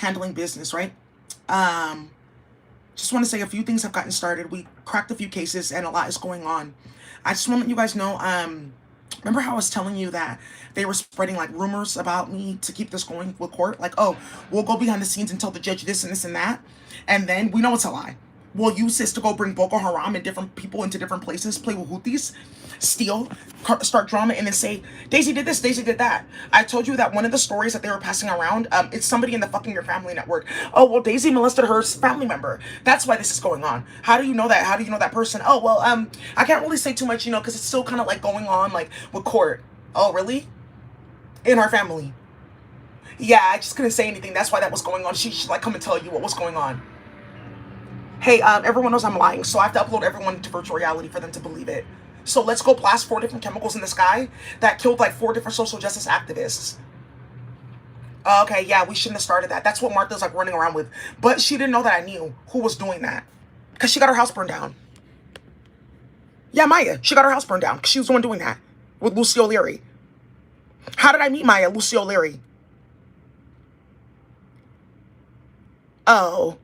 handling business, right? Just want to say a few things have gotten started. We cracked a few cases and a lot is going on. I just want to let you guys know, remember how I was telling you that they were spreading like rumors about me to keep this going with court? Like, oh, we'll go behind the scenes and tell the judge this and this and that. And then we know it's a lie. We'll use this to go bring Boko Haram and different people into different places, play with Houthis, steal, start drama, and then say, Daisy did this, Daisy did that. I told you that one of the stories that they were passing around, it's somebody in the fucking Your Family network. Oh, well, Daisy molested her family member. That's why this is going on. How do you know that? How do you know that person? Oh, well, I can't really say too much, because it's still kind of like going on, like, with court. Oh, really? In her family. Yeah, I just couldn't say anything. That's why that was going on. She should, like, come and tell you what was going on. Hey, everyone knows I'm lying, so I have to upload everyone to virtual reality for them to believe it. So let's go blast 4 different chemicals in the sky that killed like 4 different social justice activists. Okay, yeah, we shouldn't have started that. That's what Martha's like running around with. But she didn't know that I knew who was doing that. Because she got her house burned down. Yeah, Maya, she got her house burned down because she was the one doing that with Lucy O'Leary. How did I meet Maya? Lucy O'Leary. Oh.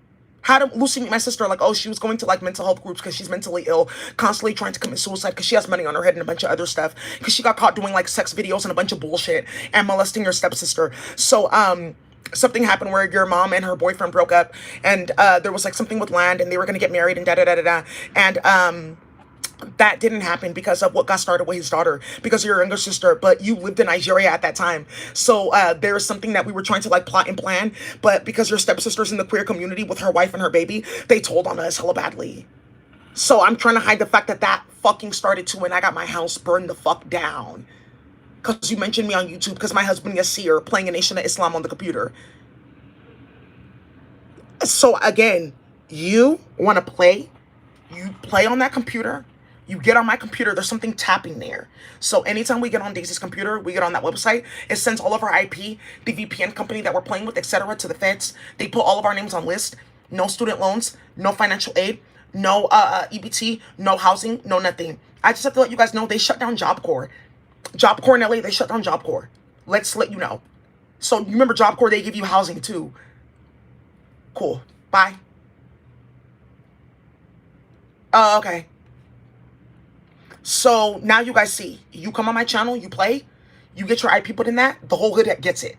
How did Lucy meet my sister? Like, oh, she was going to like mental health groups because she's mentally ill, constantly trying to commit suicide because she has money on her head and a bunch of other stuff. Because she got caught doing like sex videos and a bunch of bullshit and molesting your stepsister. So, something happened where your mom and her boyfriend broke up, and there was like something with land, and they were gonna get married and da da da da da. And that didn't happen because of what got started with his daughter, because of your younger sister, but you lived in Nigeria at that time. So there was something that we were trying to like plot and plan, but because your stepsister's in the queer community with her wife and her baby, they told on us hella badly. So I'm trying to hide the fact that that fucking started too, and I got my house burned the fuck down. Because you mentioned me on YouTube because my husband Yasir playing a Nation of Islam on the computer. So again, you want to play, you play on that computer, you get on my computer, there's something tapping there. So anytime we get on Daisy's computer, we get on that website, it sends all of our IP, the VPN company that we're playing with, etc., to the feds. They put all of our names on list. No student loans, no financial aid, no EBT, no housing, no nothing. I just have to let you guys know they shut down Job Corps. Job Corps in LA, they shut down Job Corps. Let's let you know. So you remember Job Corps, they give you housing too. Cool. Bye. Okay. So now you guys see, you come on my channel, you play, you get your IP put in that, the whole hood gets it.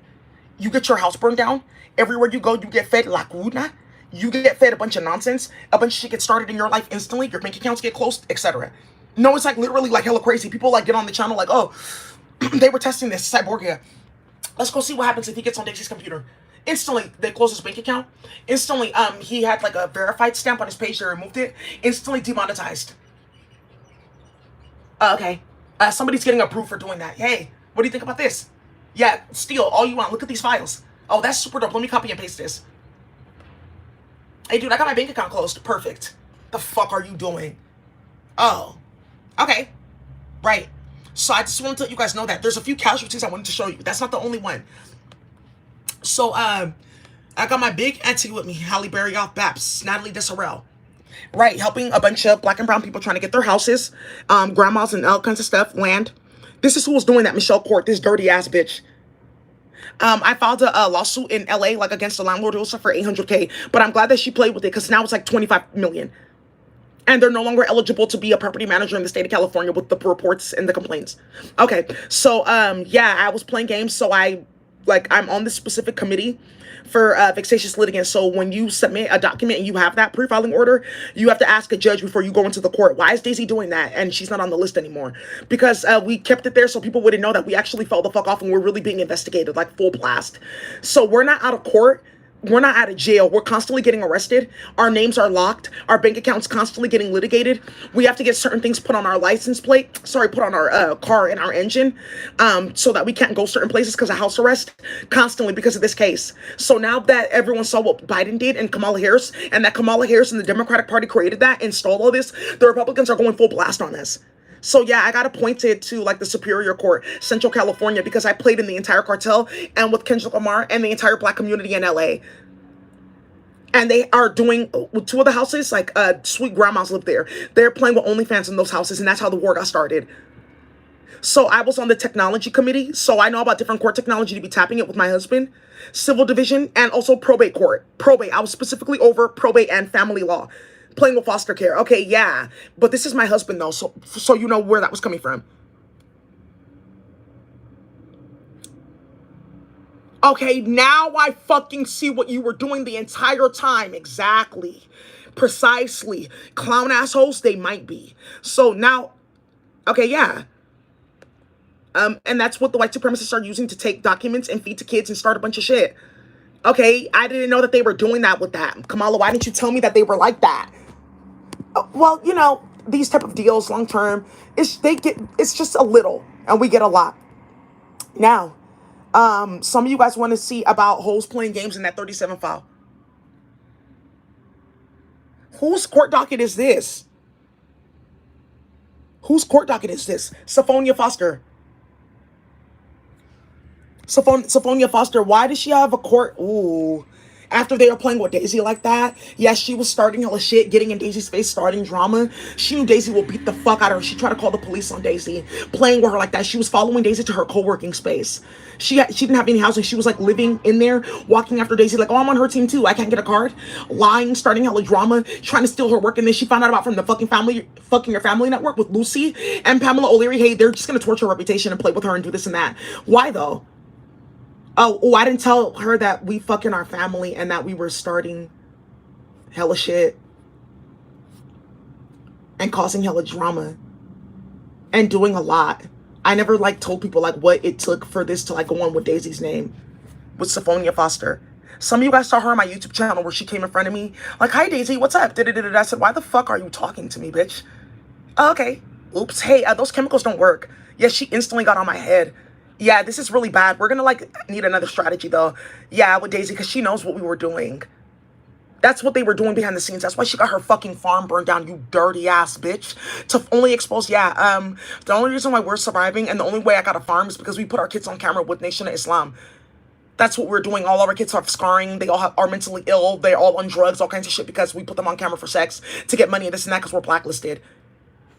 You get your house burned down, everywhere you go, you get fed lacuna, you get fed a bunch of nonsense, a bunch of shit gets started in your life instantly, your bank accounts get closed, etc. No, it's like literally like hella crazy. People like get on the channel like, oh, they were testing this, Cyborgia. Let's go see what happens if he gets on Daisy's computer. Instantly, they closed his bank account. Instantly, he had like a verified stamp on his page, they removed it. Instantly demonetized. Okay. Somebody's getting approved for doing that. Hey, what do you think about this? Yeah, steal all you want. Look at these files. Oh, that's super dope. Let me copy and paste this. Hey, dude, I got my bank account closed. Perfect. The fuck are you doing? Oh. Okay. Right. So I just wanted to let you guys know that there's a few casualties I wanted to show you. That's not the only one. So, I got my big auntie with me, Halle Berry off Baps, Natalie Desarel. Right, helping a bunch of black and brown people trying to get their houses, grandmas and all kinds of stuff, land. This is who was doing that, Michelle Court, this dirty ass bitch. I filed a lawsuit in LA, like against the landlord also for $800K, but I'm glad that she played with it because now it's like 25 million. And they're no longer eligible to be a property manager in the state of California with the reports and the complaints. Okay, so yeah, I was playing games, so I'm on this specific committee for Fixatious Litigation. So when you submit a document and you have that pre-filing order, you have to ask a judge before you go into the court, why is Daisy doing that? And she's not on the list anymore. Because we kept it there so people wouldn't know that we actually fell the fuck off and we're really being investigated, like full blast. So we're not out of court. We're not out of jail. We're constantly getting arrested. Our names are locked. Our bank accounts constantly getting litigated. We have to get certain things put on our license plate. Sorry, put on our car and our engine, so that we can't go certain places because of house arrest constantly because of this case. So now that everyone saw what Biden did and Kamala Harris, and that Kamala Harris and the Democratic Party created that, installed all this, the Republicans are going full blast on us. So yeah, I got appointed to like the Superior Court, Central California, because I played in the entire cartel and with Kendrick Lamar and the entire black community in LA. And they are doing, with 2 of the houses, like sweet grandmas live there. They're playing with OnlyFans in those houses, and that's how the war got started. So I was on the technology committee, so I know about different court technology to be tapping it with my husband, civil division, and also probate court. Probate, I was specifically over probate and family law, playing with foster care. Okay, yeah, but this is my husband though, so you know where that was coming from. Okay, now I fucking see what you were doing the entire time. Exactly. Precisely. Clown assholes, they might be. So now, okay, yeah. And that's what the white supremacists are using to take documents and feed to kids and start a bunch of shit. Okay, I didn't know that they were doing that with that. Kamala, why didn't you tell me that they were like that? Well, you know, these type of deals long term, it's just a little, and we get a lot. Now, some of you guys want to see about hoes playing games in that 37 file. Whose court docket is this? Whose court docket is this? Sophonia Foster. Sophonia Foster, why does she have a court? Ooh. After they were playing with Daisy like that, yes, she was starting hella shit, getting in Daisy's face, starting drama. She knew Daisy will beat the fuck out of her. She tried to call the police on Daisy, playing with her like that. She was following Daisy to her co-working space. She didn't have any housing. She was like living in there, walking after Daisy like, oh, I'm on her team too. I can't get a card. Lying, starting hella drama, trying to steal her work. And then she found out about from the fucking your family network with Lucy and Pamela O'Leary. Hey, they're just going to torture her reputation and play with her and do this and that. Why though? Oh, I didn't tell her that we fucking our family and that we were starting hella shit and causing hella drama and doing a lot. I never like told people like what it took for this to like go on with Daisy's name, with Sophonia Foster. Some of you guys saw her on my YouTube channel where she came in front of me like, hi Daisy, what's up? I said, why the fuck are you talking to me, bitch? Okay. Oops. Hey, those chemicals don't work. Yeah, she instantly got on my head. Yeah, this is really bad. We're gonna like need another strategy though. Yeah, with Daisy, because she knows what we were doing. That's what they were doing behind the scenes. That's why she got her fucking farm burned down, you dirty ass bitch. To only expose, yeah, the only reason why we're surviving and the only way I got a farm is because we put our kids on camera with Nation of Islam. That's what we're doing. All of our kids have scarring. They all are mentally ill. They're all on drugs, all kinds of shit because we put them on camera for sex to get money and this and that because we're blacklisted.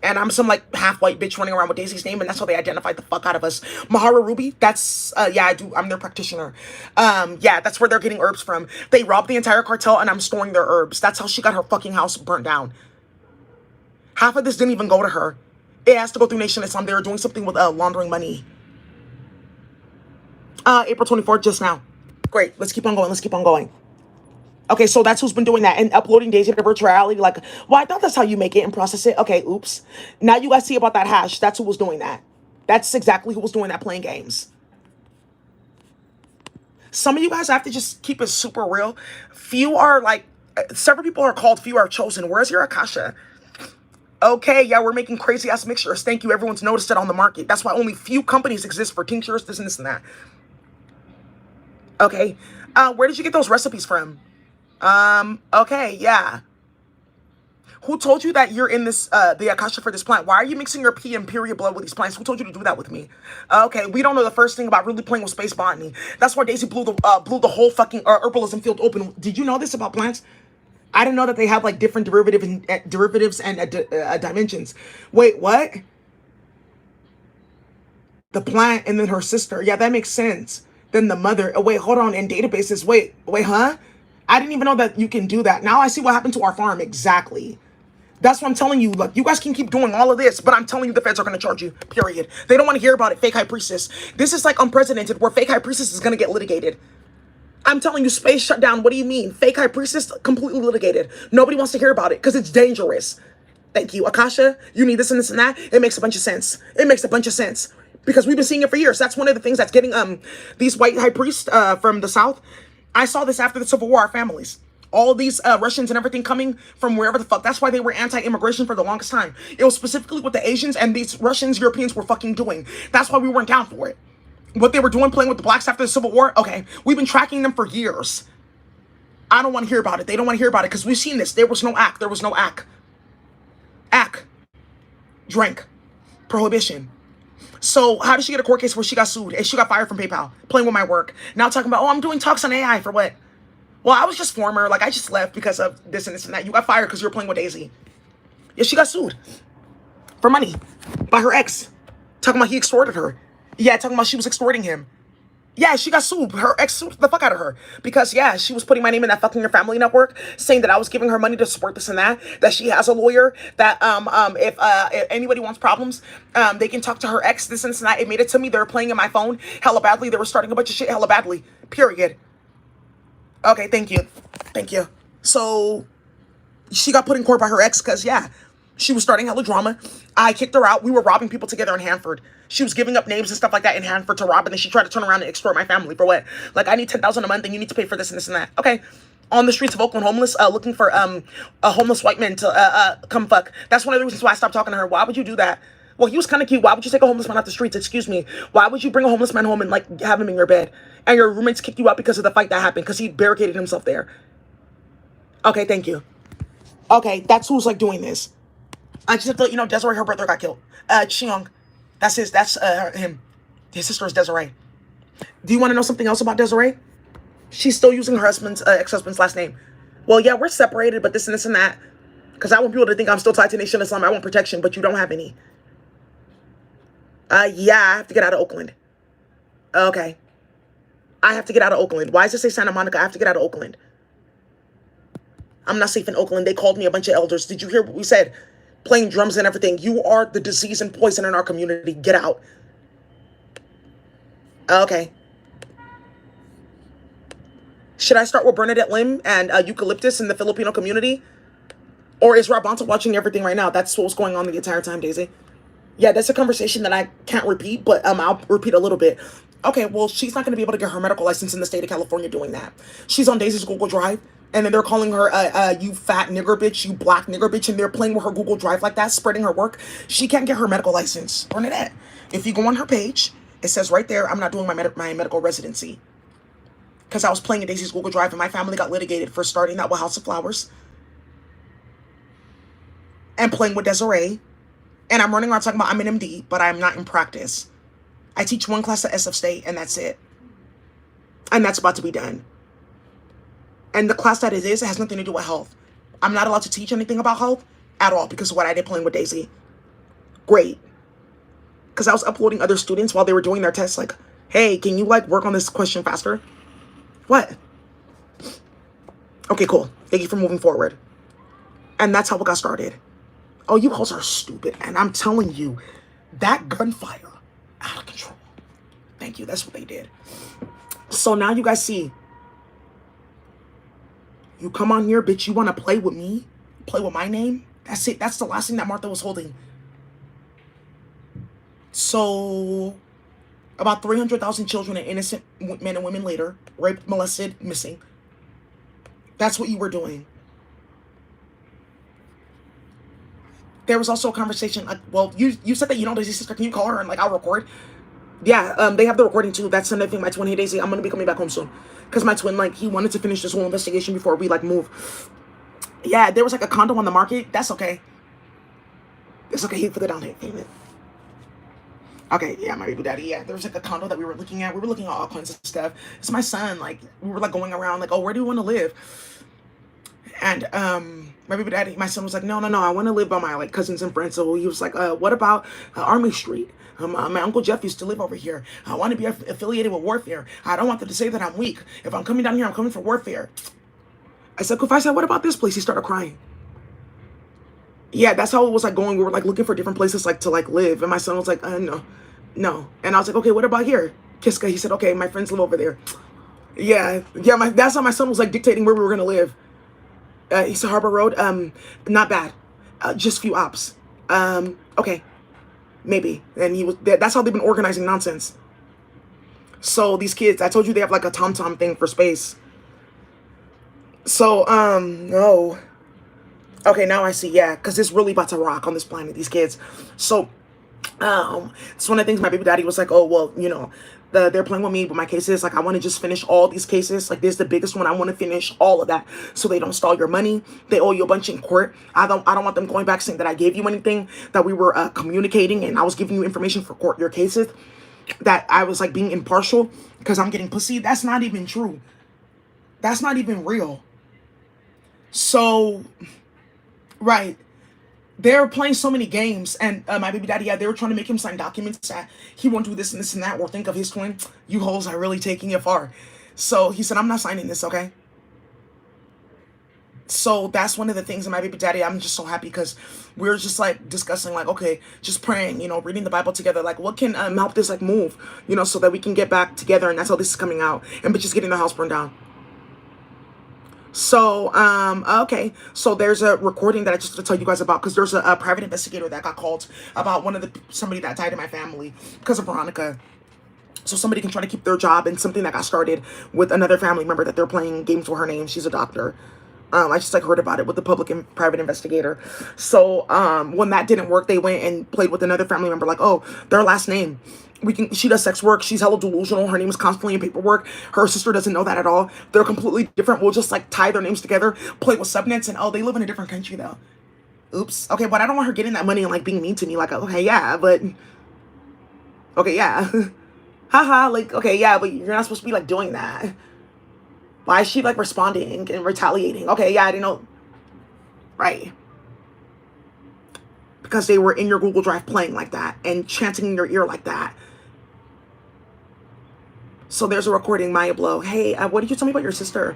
And I'm some like half-white bitch running around with Daisy's name, and that's how they identified the fuck out of us. Mahara Ruby, that's yeah, I do. I'm their practitioner. Yeah, that's where they're getting herbs from. They robbed the entire cartel, and I'm storing their herbs. That's how she got her fucking house burnt down. Half of this didn't even go to her. It has to go through Nation Islam. They were doing something with laundering money. April 24th, just now. Great. Let's keep on going. Let's keep on going. Okay, so that's who's been doing that and uploading Daisy to virtual reality. Like, well, I thought that's how you make it and process it. Okay, oops. Now you guys see about that hash. That's who was doing that. That's exactly who was doing that, playing games. Some of you guys have to just keep it super real. Few are like, several people are called, few are chosen. Where's your Akasha? Okay, yeah, we're making crazy ass mixtures. Thank you. Everyone's noticed it on the market. That's why only few companies exist for tinctures, this and this and that. Okay, where did you get those recipes from? Okay, yeah. Who told you that you're in this, the Akasha for this plant? Why are you mixing your pee and period blood with these plants? Who told you to do that with me? Okay, we don't know the first thing about really playing with space botany. That's why Daisy blew the whole fucking herbalism field open. Did you know this about plants? I didn't know that they have like different derivatives and dimensions. Wait, what? The plant and then her sister. Yeah, that makes sense. Then the mother. Oh, wait, hold on. In databases. Wait, huh? I didn't even know that you can do that. Now I see what happened to our farm. Exactly. That's what I'm telling you. Look, you guys can keep doing all of this, but I'm telling you the feds are going to charge you, period. They don't want to hear about it, fake high priestess. This is like unprecedented where fake high priestess is going to get litigated. I'm telling you, space shut down. What do you mean? Fake high priestess completely litigated. Nobody wants to hear about it because it's dangerous. Thank you. Akasha, you need this and this and that. It makes a bunch of sense. It makes a bunch of sense because we've been seeing it for years. That's one of the things that's getting these white high priests from the South. I saw this after the Civil War, our families. All these Russians and everything coming from wherever the fuck. That's why they were anti-immigration for the longest time. It was specifically what the Asians and these Russians, Europeans were fucking doing. That's why we weren't down for it. What they were doing, playing with the blacks after the Civil War, okay, we've been tracking them for years. I don't want to hear about it. They don't want to hear about it because we've seen this. There was no act. There was no act. Act. Drink. Prohibition. So how did she get a court case where she got sued and she got fired from PayPal, playing with my work? Now talking about, oh, I'm doing talks on AI for what? Well, I was just former. Like, I just left because of this and this and that. You got fired because you were playing with Daisy. Yeah, she got sued for money by her ex. Talking about he extorted her. Yeah, talking about she was extorting him. Yeah, she got sued. Her ex sued the fuck out of her because yeah, she was putting my name in that fucking Your Family network, saying that I was giving her money to support this and that. That she has a lawyer. That if anybody wants problems, they can talk to her ex. This and that. It made it to me. They were playing in my phone hella badly. They were starting a bunch of shit hella badly. Period. Okay, thank you, thank you. So she got put in court by her ex because yeah, she was starting hella drama. I kicked her out. We were robbing people together in Hanford. She was giving up names and stuff like that in Hanford to rob, and then she tried to turn around and extort my family for what? Like, I need 10,000 a month, and you need to pay for this and this and that. Okay, on the streets of Oakland, homeless, looking for a homeless white man to come fuck. That's one of the reasons why I stopped talking to her. Why would you do that? Well, he was kind of cute. Why would you take a homeless man off the streets? Excuse me. Why would you bring a homeless man home and like have him in your bed, and your roommates kicked you out because of the fight that happened because he barricaded himself there? Okay, thank you. Okay, that's who's like doing this. I just have to let you know, Desiree, her brother got killed. Chiong. That's him. His sister is Desiree. Do you want to know something else about Desiree? She's still using her husband's, ex-husband's last name. Well, yeah, we're separated, but this and this and that. Because I want people to think I'm still tied to Nation Islam. I want protection, but you don't have any. Yeah, I have to get out of Oakland. Okay. I have to get out of Oakland. Why does it say Santa Monica? I have to get out of Oakland. I'm not safe in Oakland. They called me a bunch of elders. Did you hear what we said? Playing drums and everything. You are the disease and poison in our community. Get out. Okay. Should I start with Bernadette Lim and Eucalyptus in the Filipino community? Or is Rabanta watching everything right now? That's what's going on the entire time, Daisy. Yeah, that's a conversation that I can't repeat, but I'll repeat a little bit. Okay, well, she's not going to be able to get her medical license in the state of California doing that. She's on Daisy's Google Drive. And then they're calling her, you fat nigger bitch, you black nigger bitch, and they're playing with her Google Drive like that, spreading her work. She can't get her medical license. Bernadette, if you go on her page, it says right there, I'm not doing my medical residency. Because I was playing in Daisy's Google Drive, and my family got litigated for starting that with House of Flowers. And playing with Desiree. And I'm running around talking about I'm an MD, but I'm not in practice. I teach one class at SF State, and that's it. And that's about to be done. And the class that it is, it has nothing to do with health. I'm not allowed to teach anything about health at all because of what I did playing with Daisy. Great. Because I was uploading other students while they were doing their tests like, hey, can you like work on this question faster? What? Okay, cool. Thank you for moving forward. And that's how it got started. Oh, you hoes are stupid. And I'm telling you, that gunfire, out of control. Thank you. That's what they did. So now you guys see. You come on here, bitch, you want to play with me? Play with my name? That's it. That's the last thing that Martha was holding. So, about 300,000 children and innocent men and women later, raped, molested, missing. That's what you were doing. There was also a conversation, like, well, you said that you know Daisy's sister. Can you call her and, like, I'll record? Yeah, they have the recording, too. That's another thing, my twin, hey, Daisy, I'm going to be coming back home soon. Because my twin, like, he wanted to finish this whole investigation before we, like, move. Yeah, there was, like, a condo on the market. That's okay. It's okay for the down payment. Okay, yeah, my baby daddy, yeah. There was, like, a condo that we were looking at. We were looking at all kinds of stuff. It's my son. Like, we were, like, going around, like, oh, where do you want to live? And, my baby daddy, my son was like, no, I want to live by my, like, cousins and friends. So he was like, what about Army Street? My Uncle Jeff used to live over here. I want to be affiliated with warfare. I don't want them to say that I'm weak. If I'm coming down here, I'm coming for warfare. I said, Kufai, what about this place? He started crying. Yeah, that's how it was like going. We were like looking for different places like to like live. And my son was like, no. And I was like, okay, what about here? Kiska, he said, okay, my friends live over there. Yeah, that's how my son was like dictating where we were going to live. He said Harbor Road, not bad. Just few ops. Okay. Maybe. And he was, that's how they've been organizing nonsense. So these kids, I told you they have like a TomTom thing for space. So, no. Okay, now I see, yeah, because it's really about to rock on this planet, these kids. So, it's one of the things my baby daddy was like, oh, well, you know, they're playing with me, but my cases, like, I want to just finish all these cases. Like, this is the biggest one. I want to finish all of that so they don't stall your money. They owe you a bunch in court. I don't want them going back saying that I gave you anything, that we were communicating and I was giving you information for court, your cases, that I was, like, being impartial because I'm getting pussy. That's not even true. That's not even real. So, right. They're playing so many games, and my baby daddy, yeah, they were trying to make him sign documents that he won't do this and this and that, or think of his twin. You hoes are really taking it far. So he said, I'm not signing this, okay? So that's one of the things in my baby daddy, I'm just so happy because we're just like discussing like, okay, just praying, reading the Bible together, like what can help this like move, so that we can get back together. And that's how this is coming out, and just getting the house burned down. So, okay. So there's a recording that I just want to tell you guys about, because there's a private investigator that got called about somebody that died in my family because of Veronica. So somebody can try to keep their job, and something that got started with another family member that they're playing games with her name. She's a doctor. I just like heard about it with the public and private investigator. So, when that didn't work, they went and played with another family member, like, oh, their last name. She does sex work. She's hella delusional. Her name is constantly in paperwork. Her sister doesn't know that at all. They're completely different. We'll just like tie their names together, play with subnets, and oh, they live in a different country though. Oops. Okay, but I don't want her getting that money and like being mean to me. Like, okay, yeah, but okay, yeah. Haha, like, okay, yeah, but you're not supposed to be like doing that. Why is she like responding and retaliating? Okay, yeah, I didn't know. Right. Because they were in your Google Drive playing like that and chanting in your ear like that. So there's a recording, Maya Blow. Hey, what did you tell me about your sister?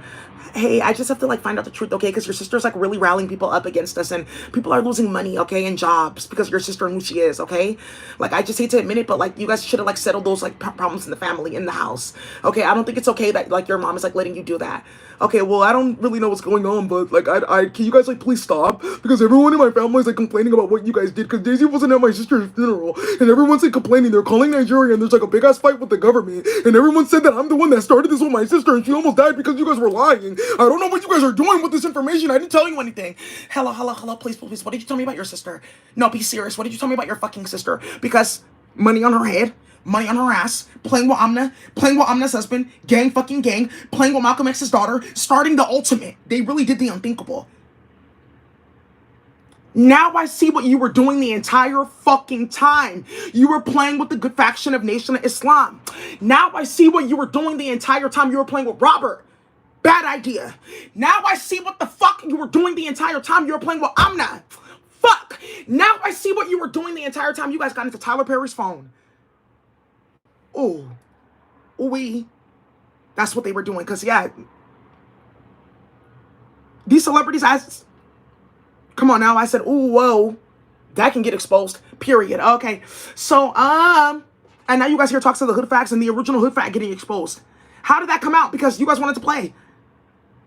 Hey, I just have to like find out the truth, okay? Because your sister's like really rallying people up against us, and people are losing money, okay, and jobs because your sister and who she is, okay? Like, I just hate to admit it, but like you guys should have like settled those like problems in the family, in the house, okay? I don't think it's okay that like your mom is like letting you do that. Okay, well, I don't really know what's going on, but like, can you guys like please stop? Because everyone in my family is like complaining about what you guys did, because Daisy wasn't at my sister's funeral, and everyone's like complaining. They're calling Nigeria, and there's like a big ass fight with the government, and everyone said that I'm the one that started this with my sister, and she almost died because you guys were lying. I don't know what you guys are doing with this information. I didn't tell you anything. Hello, please. What did you tell me about your sister? No, be serious. What did you tell me about your fucking sister? Because money on her head, money on her ass, playing with Amna's husband, gang, playing with Malcolm X's daughter, starting the ultimate. They really did the unthinkable. Now I see what you were doing the entire fucking time. You were playing with the good faction of Nation of Islam. Now I see what you were doing the entire time. You were playing with Robert. Bad idea. Now I see what the fuck you were doing the entire time. You were playing with Amna. Fuck. Now I see what you were doing the entire time. You guys got into Tyler Perry's phone. Oh. Ooh-wee. That's what they were doing. Because, yeah. These celebrities, come on now. I said, ooh, whoa. That can get exposed. Period. Okay. So, and now you guys hear talks of the hood facts and the original hood fact getting exposed. How did that come out? Because you guys wanted to play.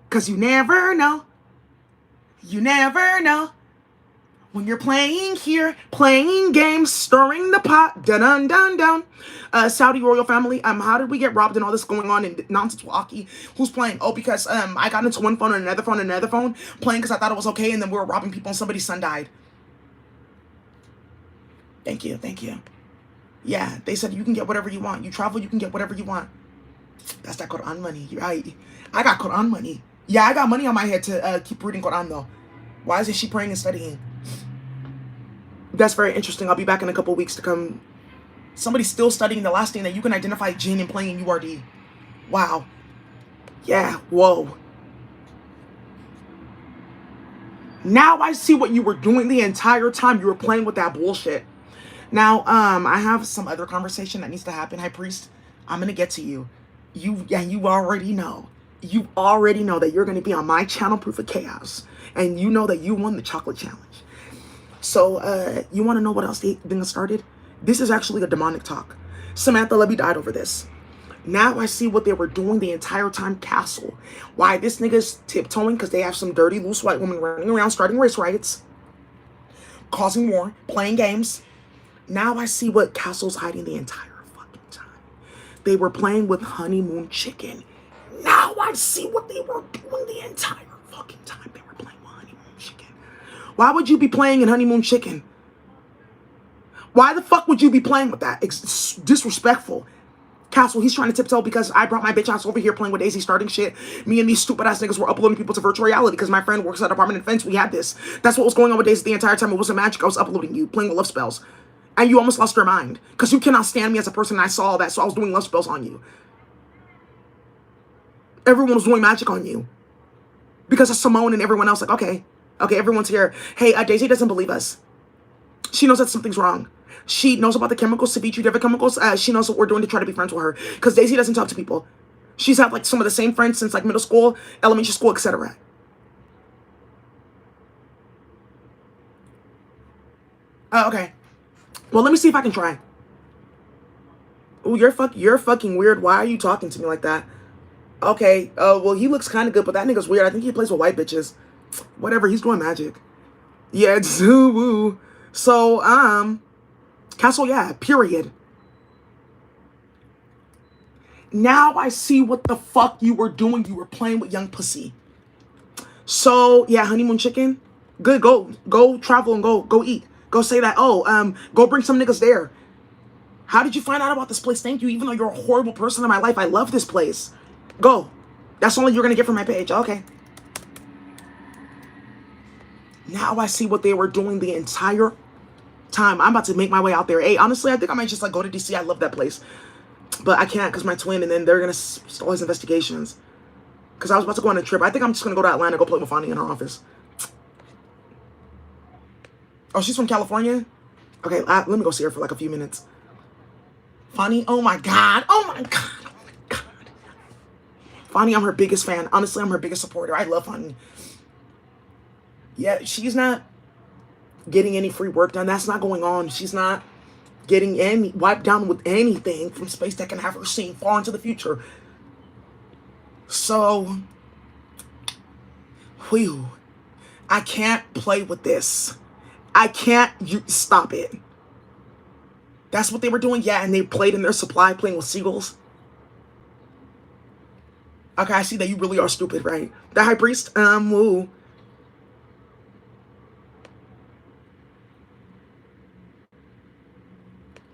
Because you never know. You never know. When you're playing here, playing games, stirring the pot, dun-dun-dun-dun. Saudi royal family, how did we get robbed and all this going on in nonsense walkie? Who's playing? Oh, because I got into one phone and another phone, playing because I thought it was okay, and then we were robbing people and somebody's son died. Thank you. Yeah, they said you can get whatever you want. You travel, you can get whatever you want. That's that Quran money, right? I got Quran money. Yeah, I got money on my head to keep reading Quran though. Why isn't she praying and studying? That's very interesting. I'll be back in a couple weeks to come. Somebody's still studying the last thing that you can identify jinn and playing URD. Wow. Yeah, whoa. Now I see what you were doing the entire time you were playing with that bullshit. Now, I have some other conversation that needs to happen. High Priest, I'm gonna get to you. You already know. You already know that you're gonna be on my channel, Proof of Chaos. And you know that you won the chocolate challenge. So, you want to know what else the thing started? This is actually a demonic talk. Samantha Levy died over this. Now I see what they were doing the entire time. Castle. Why this nigga's tiptoeing? Because they have some dirty, loose white women running around starting race riots, causing war, playing games. Now I see what Castle's hiding the entire fucking time. They were playing with Honeymoon Chicken. Now I see what they were doing the entire fucking time. They were playing with Honeymoon Chicken. Why would you be playing in Honeymoon Chicken? Why the fuck would you be playing with that? It's disrespectful. Castle, he's trying to tiptoe because I brought my bitch ass over here playing with Daisy, starting shit. Me and these stupid ass niggas were uploading people to virtual reality because my friend works at Department of Defense. We had this. That's what was going on with Daisy the entire time. It wasn't magic. I was uploading you, playing with love spells. And you almost lost your mind because you cannot stand me as a person. And I saw all that, so I was doing love spells on you. Everyone was doing magic on you because of Simone and everyone else. Like, okay, Okay, everyone's here. Hey, Daisy doesn't believe us. She knows that something's wrong. She knows about the chemicals, ceviche, different chemicals. She knows what we're doing to try to be friends with her. Because Daisy doesn't talk to people. She's had like some of the same friends since like middle school, elementary school, etc. Okay. Well, let me see if I can try. Oh, you're fucking weird. Why are you talking to me like that? Okay. Well, he looks kind of good, but that nigga's weird. I think he plays with white bitches. Whatever. He's doing magic. Yeah, it's woo. So, Castle, yeah, period. Now I see what the fuck you were doing. You were playing with young pussy. So, yeah, honeymoon chicken. Good, go travel and go eat. Go say that, oh, go bring some niggas there. How did you find out about this place? Thank you. Even though you're a horrible person in my life, I love this place. Go. That's all you're going to get from my page. Okay. Now I see what they were doing the entire time. I'm about to make my way out there. Hey, honestly, I think I might just like go to DC. I love that place. But I can't because my twin, and then they're going to stall his investigations. Because I was about to go on a trip. I think I'm just going to go to Atlanta, go play with Fonnie in her office. Oh, she's from California? Okay, let me go see her for like a few minutes. Fonnie, oh my God. Oh my God. Oh my God. Fonnie, I'm her biggest fan. Honestly, I'm her biggest supporter. I love Fonnie. Yeah, she's not getting any free work done. That's not going on. She's not getting any wiped down with anything from space that can have her seen far into the future. So, whew, I can't play with this. I can't, stop it. That's what they were doing? Yeah, and they played in their supply, playing with seagulls. Okay, I see that you really are stupid, right? The high priest, woo.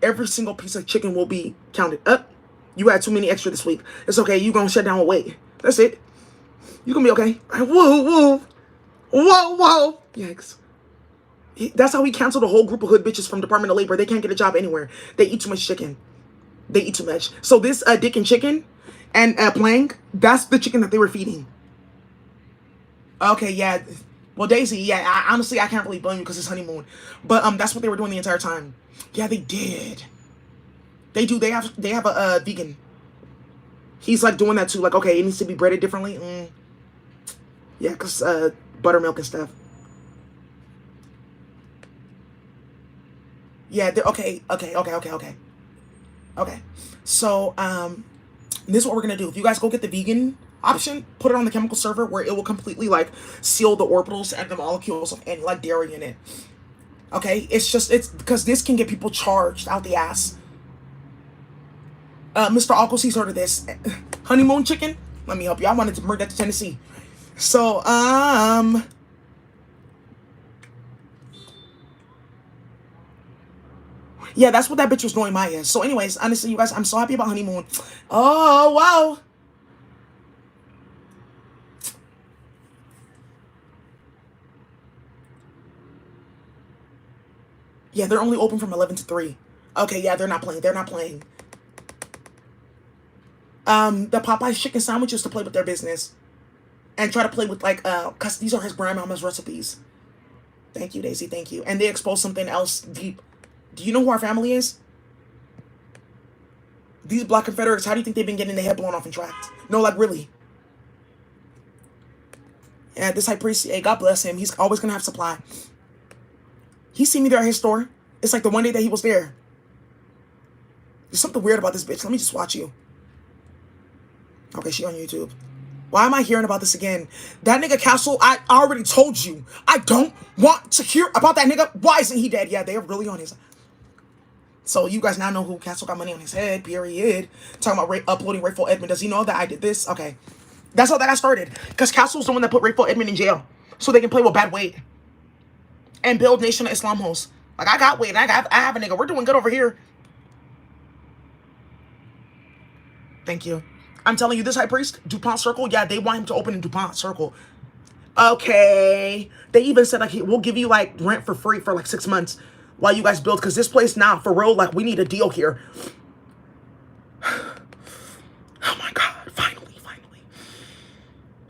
Every single piece of chicken will be counted up. You had too many extra this week. It's okay. You gonna shut down with weight. That's it. You gonna be okay. Whoa. Yikes. That's how he canceled a whole group of hood bitches from Department of Labor. They can't get a job anywhere. They eat too much chicken. They eat too much. So this dick and chicken and plank, that's the chicken that they were feeding. Okay, yeah. Well, Daisy, yeah, honestly, I can't really blame you because it's honeymoon. But that's what they were doing the entire time. Yeah, they did. They do. They have a vegan. He's like doing that too. Like, okay, it needs to be breaded differently. Yeah, because buttermilk and stuff. Yeah, okay. Okay. So, this is what we're going to do. If you guys go get the vegan option, put it on the chemical server where it will completely like seal the orbitals and the molecules of any like dairy in it. Okay, it's because this can get people charged out the ass. Mr. Alkos, he's heard of this. Honeymoon chicken? Let me help you. I wanted to bring that to Tennessee. So, yeah, that's what that bitch was doing my ass. So anyways, honestly, you guys, I'm so happy about honeymoon. Oh, wow. Yeah, they're only open from 11 to 3. Okay, yeah, they're not playing. They're not playing. The Popeyes chicken sandwiches to play with their business. And try to play with, like, because these are his grandmama's recipes. Thank you, Daisy. Thank you. And they expose something else deep. Do you know who our family is? These Black Confederates, how do you think they've been getting their head blown off and tracked? No, like, really. Yeah, this high priest, hey, God bless him. He's always going to have supply. He seen me there at his store. It's like the one day that he was there. There's something weird about this bitch. Let me just watch you. Okay, she on YouTube. Why am I hearing about this again? That nigga Castle, I already told you. I don't want to hear about that nigga. Why isn't he dead? Yeah, they're really on his... So you guys now know who Castle got money on his head, period. Talking about uploading Rayful Edmond. Does he know that I did this? Okay. That's how that got started. Because Castle's the one that put Rayful Edmond in jail. So they can play with bad weight. And build Nation of Islam hosts. Like, I got weight. I have a nigga. We're doing good over here. Thank you. I'm telling you, this high priest, DuPont Circle, yeah, they want him to open in DuPont Circle. Okay. They even said, like, we'll give you, like, rent for free for, like, 6 months while you guys build. Because this place now, for real, like, we need a deal here. Oh, my God. Finally.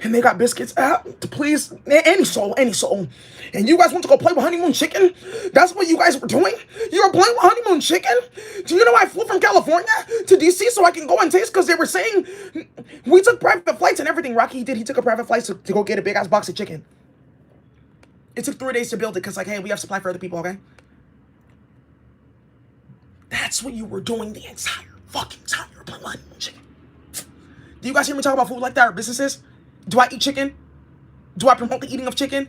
and they got biscuits to please any soul. And you guys want to go play with Honeymoon Chicken? That's what you guys were doing? You were playing with Honeymoon Chicken? Do you know I flew from California to DC so I can go and taste? Because they were saying we took private flights and everything. Rocky did. He took a private flight to go get a big ass box of chicken. It took 3 days to build it because, like, hey, we have supply for other people, okay? That's what you were doing the entire fucking time you were playing with Honeymoon Chicken. Do you guys hear me talk about food like that or businesses? Do I eat chicken? Do I promote the eating of chicken?